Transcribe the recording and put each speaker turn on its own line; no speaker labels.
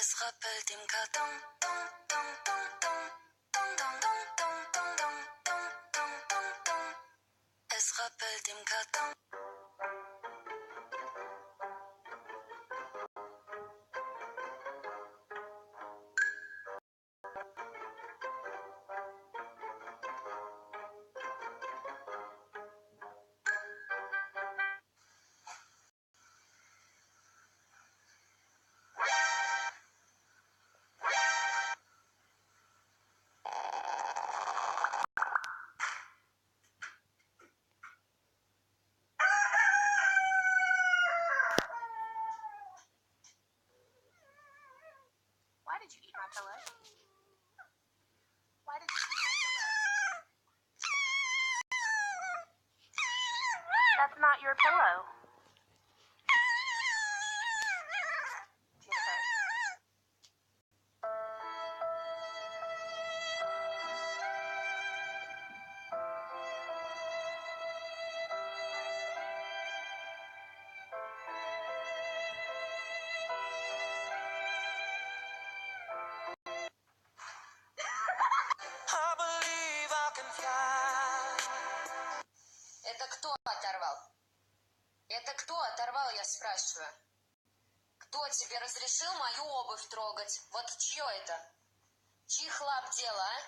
Es rappelt im Karton, dong, dong, dong, dong, dong, dong, dong, dong, dong, dong, dong, dong, dong, dong. Es rappelt im Karton.
Why did you eat my pillow? Why did you eat my pillow? That's not your pillow. Jennifer.
I believe I can fly. Это кто оторвал? Это кто оторвал, я спрашиваю? Кто тебе разрешил мою обувь трогать? Вот чье это? Чьих лап дело, а?